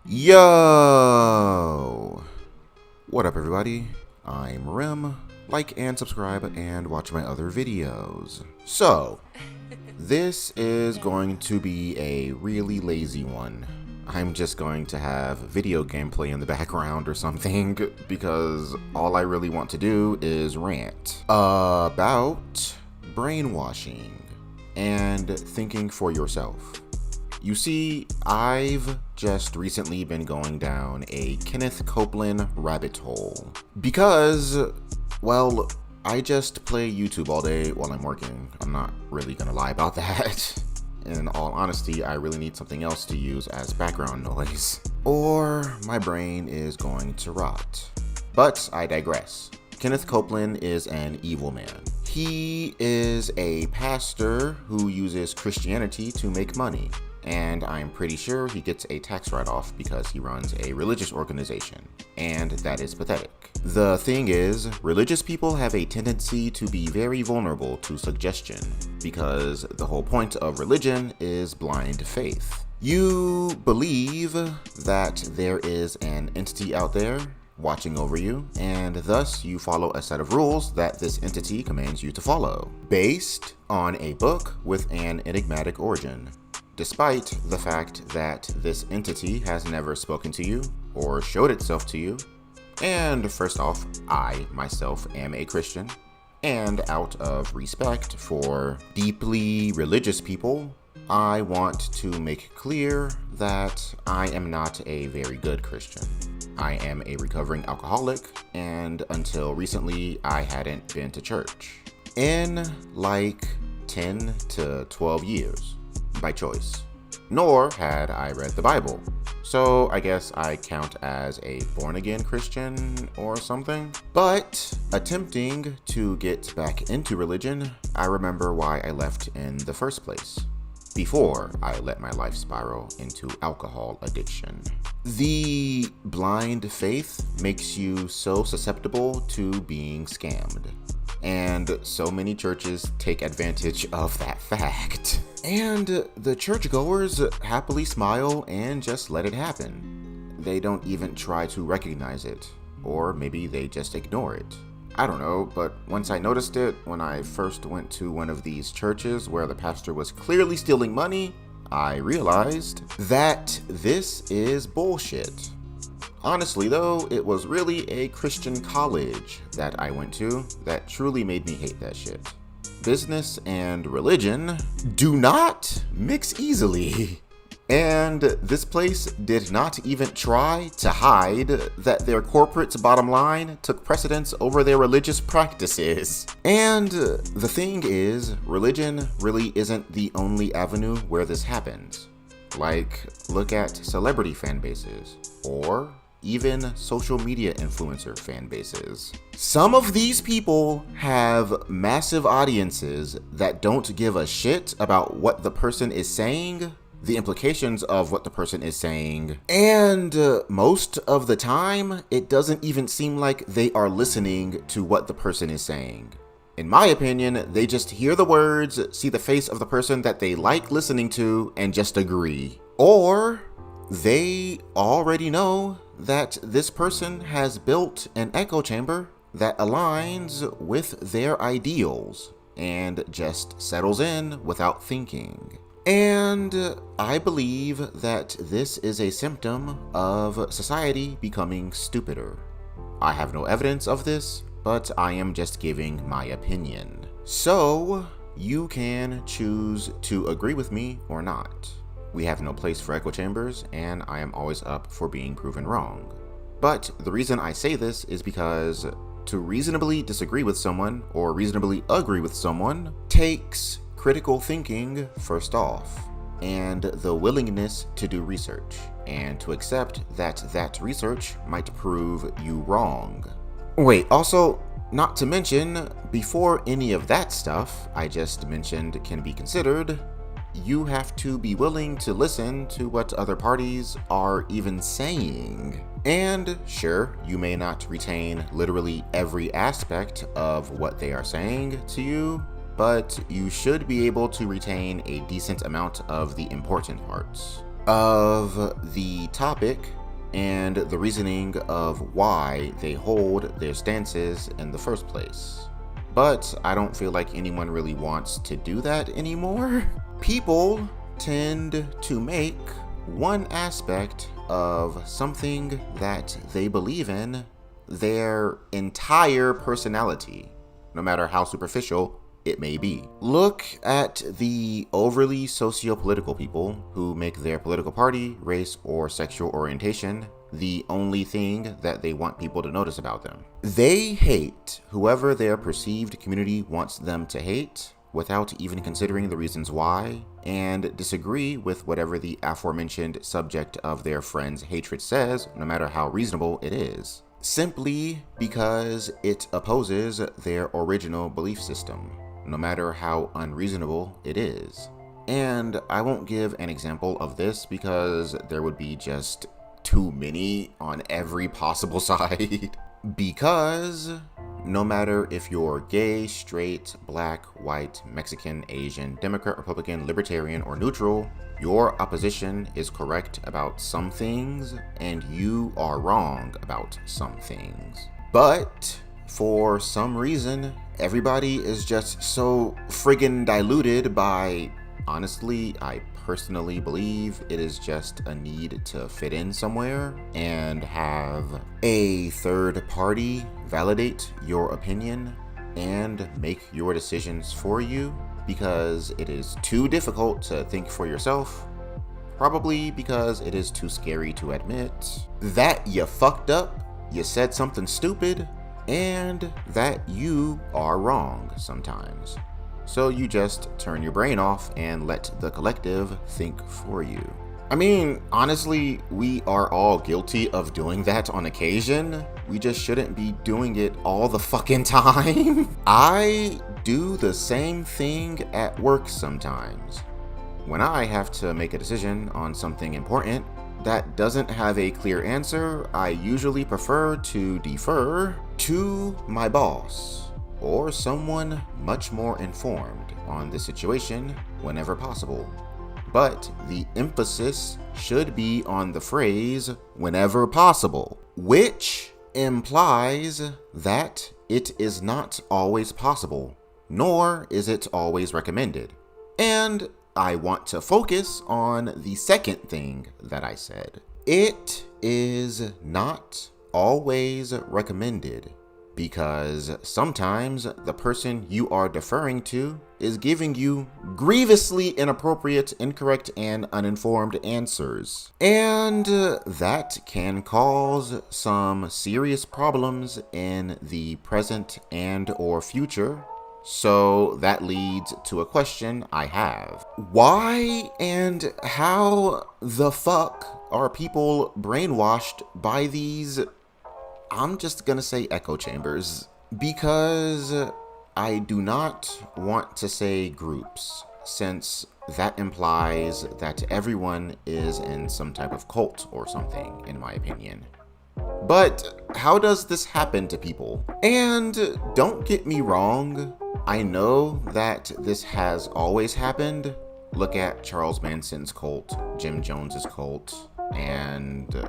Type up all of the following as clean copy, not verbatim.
Yo! What up, everybody? I'm Rim. Like and subscribe and watch my other videos. So, this is going to be a really lazy one. I'm just going to have video gameplay in the background or something because all I really want to do is rant about brainwashing and thinking for yourself. You see, I've just recently been going down a Kenneth Copeland rabbit hole because, well, I just play YouTube all day while I'm working. I'm not really gonna lie about that. In all honesty, I really need something else to use as background noise, or my brain is going to rot. But I digress. Kenneth Copeland is an evil man. He is a pastor who uses Christianity to make money. And I'm pretty sure he gets a tax write-off because he runs a religious organization, and that is pathetic. The thing is, religious people have a tendency to be very vulnerable to suggestion, because the whole point of religion is blind faith. You believe that there is an entity out there watching over you, and thus you follow a set of rules that this entity commands you to follow, based on a book with an enigmatic origin. Despite the fact that this entity has never spoken to you or showed itself to you. And first off, I myself am a Christian, and out of respect for deeply religious people, I want to make clear that I am not a very good Christian. I am a recovering alcoholic, and until recently, I hadn't been to church in like 10 to 12 years. By choice. Nor had I read the Bible. So I guess I count as a born-again Christian or something. But attempting to get back into religion, I remember why I left in the first place, before I let my life spiral into alcohol addiction. The blind faith makes you so susceptible to being scammed. And so many churches take advantage of that fact. And the churchgoers happily smile and just let it happen. They don't even try to recognize it, or maybe they just ignore it. I don't know, but once I noticed it when I first went to one of these churches where the pastor was clearly stealing money, I realized that this is bullshit. Honestly though, it was really a Christian college that I went to that truly made me hate that shit. Business and religion do not mix easily. And this place did not even try to hide that their corporate's bottom line took precedence over their religious practices. And the thing is, religion really isn't the only avenue where this happens. Like, look at celebrity fan bases, or even social media influencer fan bases. Some of these people have massive audiences that don't give a shit about what the person is saying, the implications of what the person is saying, and most of the time, it doesn't even seem like they are listening to what the person is saying. In my opinion, they just hear the words, see the face of the person that they like listening to, and just agree. Or they already know that this person has built an echo chamber that aligns with their ideals and just settles in without thinking. And I believe that this is a symptom of society becoming stupider. I have no evidence of this, but I am just giving my opinion. So you can choose to agree with me or not. We have no place for echo chambers, and I am always up for being proven wrong. But the reason I say this is because to reasonably disagree with someone or reasonably agree with someone takes critical thinking first off, and the willingness to do research, and to accept that that research might prove you wrong. Wait, also, not to mention, before any of that stuff I just mentioned can be considered, you have to be willing to listen to what other parties are even saying. And sure, you may not retain literally every aspect of what they are saying to you, but you should be able to retain a decent amount of the important parts. of the topic and the reasoning of why they hold their stances in the first place. But I don't feel like anyone really wants to do that anymore. People tend to make one aspect of something that they believe in their entire personality, no matter how superficial it may be. Look at the overly socio-political people who make their political party, race, or sexual orientation the only thing that they want people to notice about them. They hate whoever their perceived community wants them to hate without even considering the reasons why, and disagree with whatever the aforementioned subject of their friend's hatred says, no matter how reasonable it is, simply because it opposes their original belief system, no matter how unreasonable it is. And I won't give an example of this because there would be just too many on every possible side. Because no matter if you're gay, straight, black, white, Mexican, Asian, Democrat, Republican, Libertarian, or neutral, your opposition is correct about some things and you are wrong about some things. But for some reason, everybody is just so friggin' diluted by, honestly, I personally believe it is just a need to fit in somewhere and have a third party validate your opinion and make your decisions for you because it is too difficult to think for yourself, probably because it is too scary to admit that you fucked up, you said something stupid, and that you are wrong sometimes. So you just turn your brain off and let the collective think for you. I mean, honestly, we are all guilty of doing that on occasion. We just shouldn't be doing it all the fucking time. I do the same thing at work sometimes. When I have to make a decision on something important that doesn't have a clear answer, I usually prefer to defer to my boss or someone much more informed on the situation whenever possible. But the emphasis should be on the phrase whenever possible, which implies that it is not always possible, nor is it always recommended. And I want to focus on the second thing that I said. It is not always recommended, because sometimes the person you are deferring to is giving you grievously inappropriate, incorrect, and uninformed answers. And that can cause some serious problems in the present and or future. So that leads to a question I have. Why and how the fuck are people brainwashed by these, I'm just gonna say, echo chambers? Because I do not want to say groups, since that implies that everyone is in some type of cult or something, in my opinion. But how does this happen to people? And don't get me wrong, I know that this has always happened. Look at Charles Manson's cult, Jim Jones's cult, and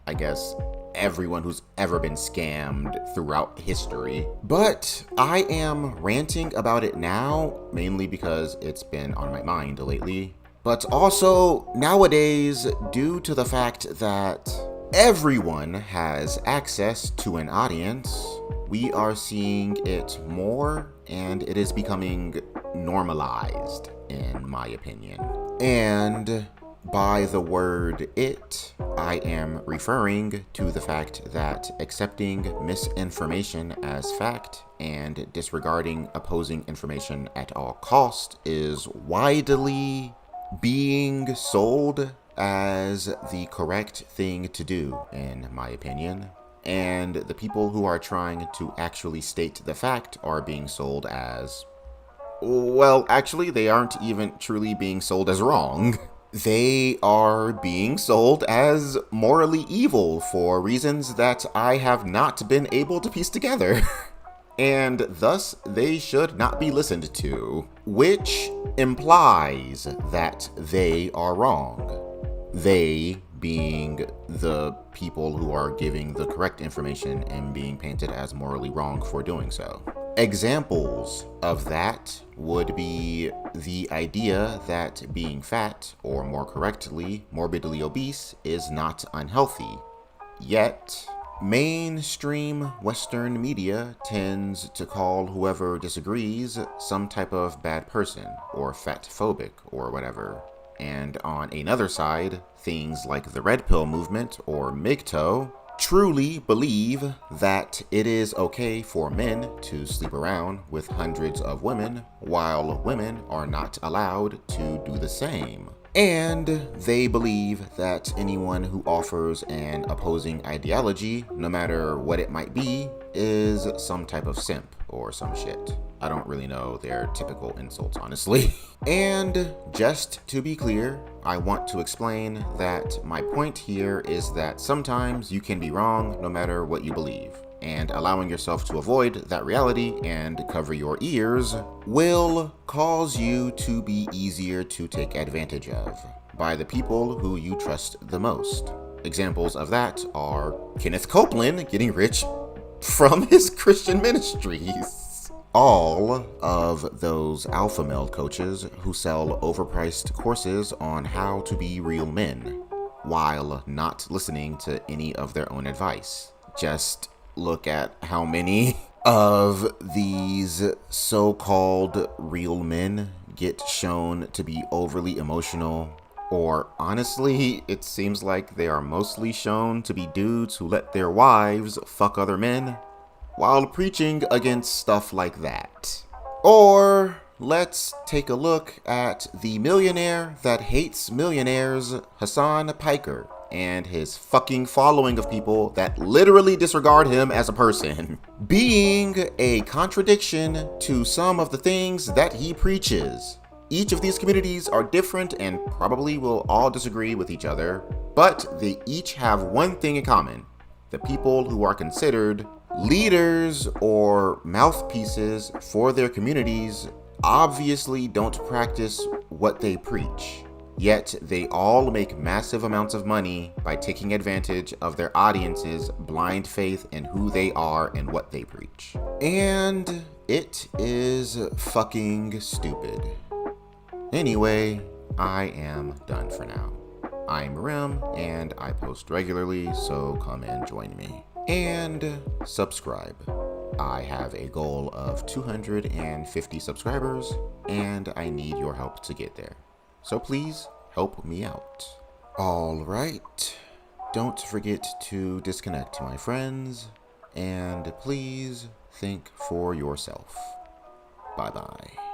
I guess everyone who's ever been scammed throughout history. But I am ranting about it now, mainly because it's been on my mind lately. But also nowadays, due to the fact that everyone has access to an audience, we are seeing it more, and it is becoming normalized, in my opinion. And by the word it, I am referring to the fact that accepting misinformation as fact and disregarding opposing information at all cost is widely being sold as the correct thing to do, in my opinion. And the people who are trying to actually state the fact are being sold as, well, actually, they aren't even truly being sold as wrong. They are being sold as morally evil for reasons that I have not been able to piece together. And thus, they should not be listened to, which implies that they are wrong. They being the people who are giving the correct information and being painted as morally wrong for doing so. Examples of that would be the idea that being fat, or more correctly, morbidly obese, is not unhealthy. Yet, mainstream Western media tends to call whoever disagrees some type of bad person, or fatphobic, or whatever. And on another side, things like the Red Pill movement, or MGTOW, truly believe that it is okay for men to sleep around with hundreds of women, while women are not allowed to do the same. And they believe that anyone who offers an opposing ideology, no matter what it might be, is some type of simp or some shit. I don't really know their typical insults, honestly. And just to be clear, I want to explain that my point here is that sometimes you can be wrong no matter what you believe. And allowing yourself to avoid that reality and cover your ears will cause you to be easier to take advantage of by the people who you trust the most. Examples of that are Kenneth Copeland getting rich from his Christian ministries. All of those alpha male coaches who sell overpriced courses on how to be real men while not listening to any of their own advice. Just look at how many of these so-called real men get shown to be overly emotional, or honestly, it seems like they are mostly shown to be dudes who let their wives fuck other men while preaching against stuff like that. Or let's take a look at the millionaire that hates millionaires, Hassan Piker, and his fucking following of people that literally disregard him as a person, being a contradiction to some of the things that he preaches. Each of these communities are different and probably will all disagree with each other, but they each have one thing in common: the people who are considered leaders or mouthpieces for their communities obviously don't practice what they preach. Yet they all make massive amounts of money by taking advantage of their audience's blind faith in who they are and what they preach. And it is fucking stupid. Anyway, I am done for now. I'm Rim, and I post regularly, so come and join me. And subscribe. I have a goal of 250 subscribers, and I need your help to get there. So please help me out. All right. Don't forget to disconnect, my friends, and please think for yourself. Bye-bye.